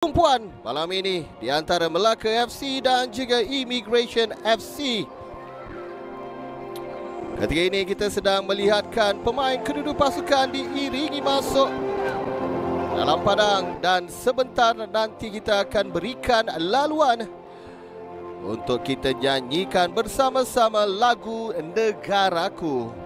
Perempuan malam ini di antara Melaka FC dan juga Immigration FC. Ketika ini kita sedang melihatkan pemain kedua pasukan diiringi masuk dalam padang dan sebentar nanti kita akan berikan laluan untuk kita nyanyikan bersama-sama lagu Negaraku.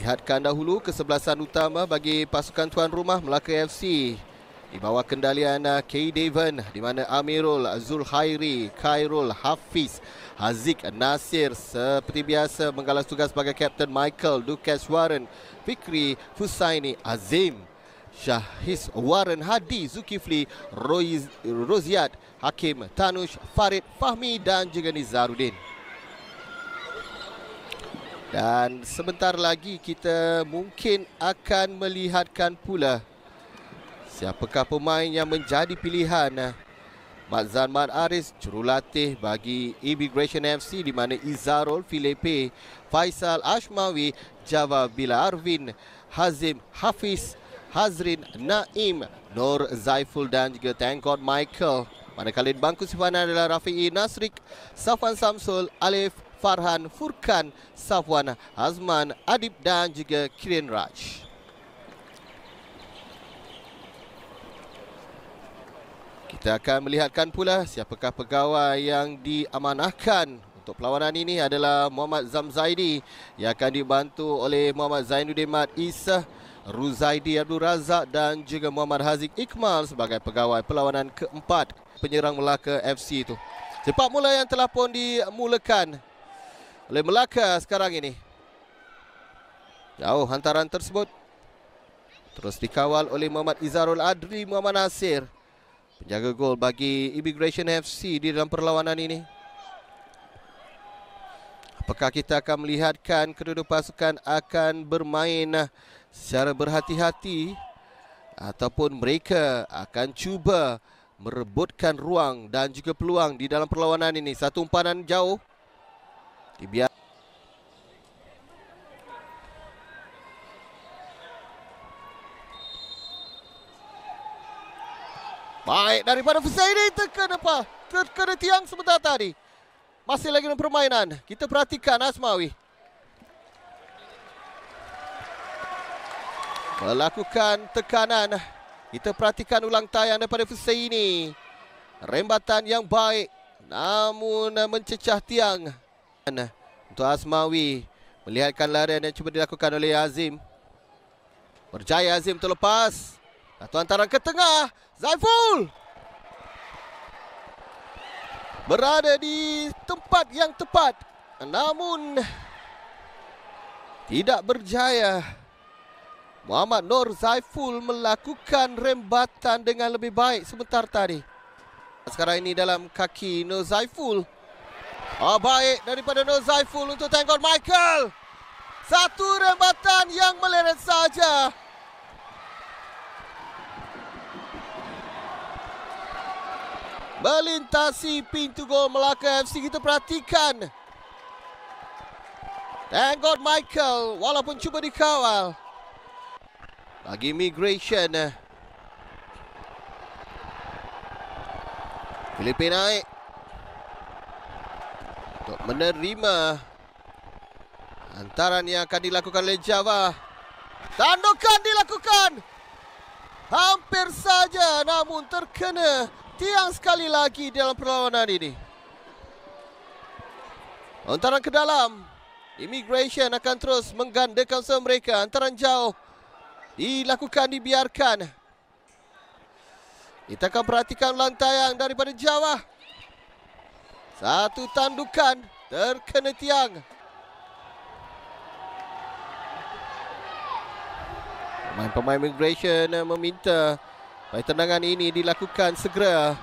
Lihatkan dahulu kesebelasan utama bagi pasukan tuan rumah Melaka FC di bawah kendalian K. Devon, di mana Amirul Zulkhairi, Khairul Hafiz, Haziq Nasir seperti biasa menggalas tugas sebagai Kapten Michael, Dukas Warren, Fikri Fusaini, Azim Syahis Warren, Hadi Zulkifli, Roziad Hakim, Tanush, Farid Fahmi dan juga Nizaruddin. Dan sebentar lagi kita mungkin akan melihatkan pula siapakah pemain yang menjadi pilihan Mazan Mat Aris, jurulatih bagi Immigration FC, di mana Izarul Filipe, Faisal Ashmawi, Java Bila Arvin, Hazim Hafiz, Hazrin Naim, Nur Zaiful dan juga Thank God Michael. Manakala di bangku simpanan adalah Rafi'i Nasrik, Safwan Samsul, Alif Farhan, Furkan, Safwan, Azman, Adib dan juga Kirin Raj. Kita akan melihatkan pula siapakah pegawai yang diamanahkan untuk perlawanan ini adalah Muhammad Zamzaidi yang akan dibantu oleh Muhammad Zainuddin Mat Isa, Ruzaidi Abdul Razak dan juga Muhammad Haziq Iqmal sebagai pegawai perlawanan keempat penyerang Melaka FC itu. Sepak mula yang telah pun dimulakan oleh Melaka sekarang ini. Jauh hantaran tersebut terus dikawal oleh Muhammad Izarul Adri, Muhammad Nasir, penjaga gol bagi Immigration FC di dalam perlawanan ini. Apakah kita akan melihatkan kedua pasukan akan bermain secara berhati-hati ataupun mereka akan cuba merebutkan ruang dan juga peluang di dalam perlawanan ini? Satu umpanan jauh dibiarkan. Baik daripada Fusaini, terkena tiang sebentar tadi. Masih lagi dalam permainan. Kita perhatikan Asmawi melakukan tekanan. Kita perhatikan ulang tayang daripada Fusaini. Rembatan yang baik namun mencecah tiang. Untuk Asmawi melihatkan larian yang cuba dilakukan oleh Azim. Berjaya Azim terlepas. Satu hantaran ke tengah. Zaiful berada di tempat yang tepat, namun tidak berjaya. Muhammad Nur Zaiful melakukan rembatan dengan lebih baik sebentar tadi. Sekarang ini dalam kaki Nur Zaiful. Baik daripada Nur Zaiful untuk Thank God Michael. Satu rembatan yang meleret saja. Melintasi pintu gol Melaka FC. Kita perhatikan. Thank God Michael walaupun cuba dikawal. Bagi Migration. Filipin naik. Untuk menerima hantaran yang akan dilakukan oleh Java. Tandukan dilakukan. Hampir saja namun terkena tiang sekali lagi dalam perlawanan ini. Hantaran ke dalam. Immigration akan terus menggandakan usaha mereka. Hantaran jauh dilakukan, dibiarkan. Kita akan perhatikan lantaian daripada Jawa. Satu tandukan terkena tiang. Pemain-pemain Migration meminta supaya tendangan ini dilakukan segera.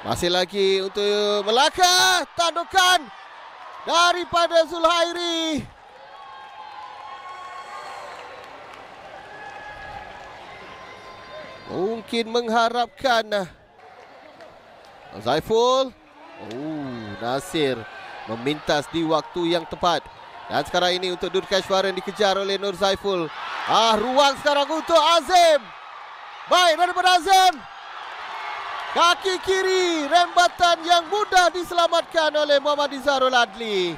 Masih lagi untuk Melaka. Tandukan daripada Zulhairi. Mungkin mengharapkan Zaiful. Nasir memintas di waktu yang tepat. Dan sekarang ini untuk Durkeshwaran dikejar oleh Nur Zaiful. Ruang sekarang untuk Azim. Baik daripada Azim. Kaki kiri, rembatan yang mudah diselamatkan oleh Muhammad Izharul Adli.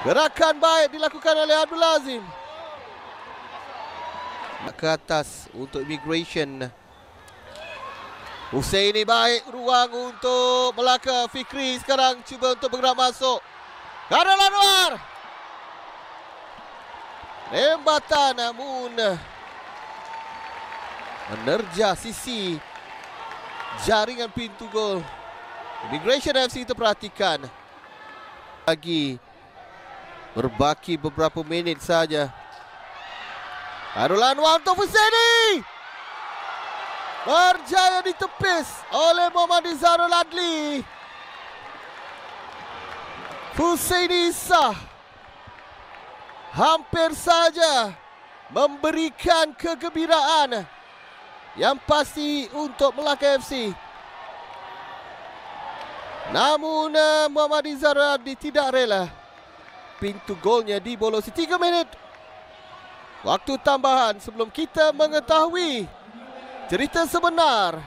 Gerakan baik dilakukan oleh Abdul Azim. Ke atas untuk Immigration. Husaini baik, ruang untuk Melaka. Fikri sekarang cuba untuk bergerak masuk. Karel Anwar. Rembatan namun menerjah sisi jaringan pintu gol. Immigration FC kita perhatikan. Lagi berbaki beberapa minit saja. Karel Anwar untuk Husaini. Berjaya ditepis oleh Muhammad Izharul Adli. Husaini Izzah hampir saja memberikan kegembiraan yang pasti untuk Melaka FC. Namun Muhammad Izharul Adli tidak rela pintu golnya dibolosi. 3 minit waktu tambahan sebelum kita mengetahui cerita sebenar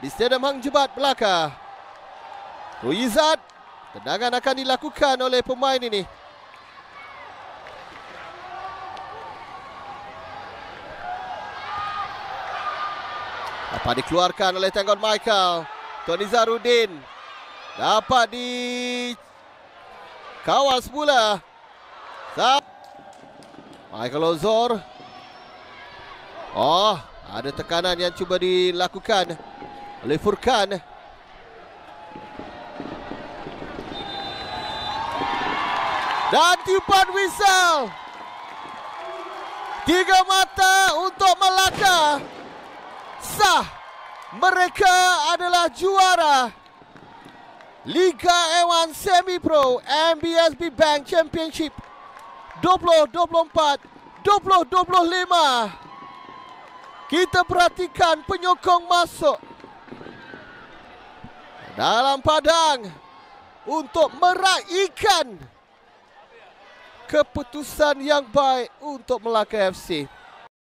di Stadium Hang Jebat Melaka. Ruizat, tendangan akan dilakukan oleh pemain ini. Apa dikeluarkan oleh Thank God Michael. Tony Zarudin dapat dikawal semula. Michael Ozor. Ada tekanan yang cuba dilakukan oleh Furkan. Dan tiupan whistle. 3 mata untuk Melaka. Sah. Mereka adalah juara Liga Ewan Semi Pro MBSB Bank Championship 2024 2025. Kita perhatikan penyokong masuk dalam padang untuk meraihkan keputusan yang baik untuk Melaka FC.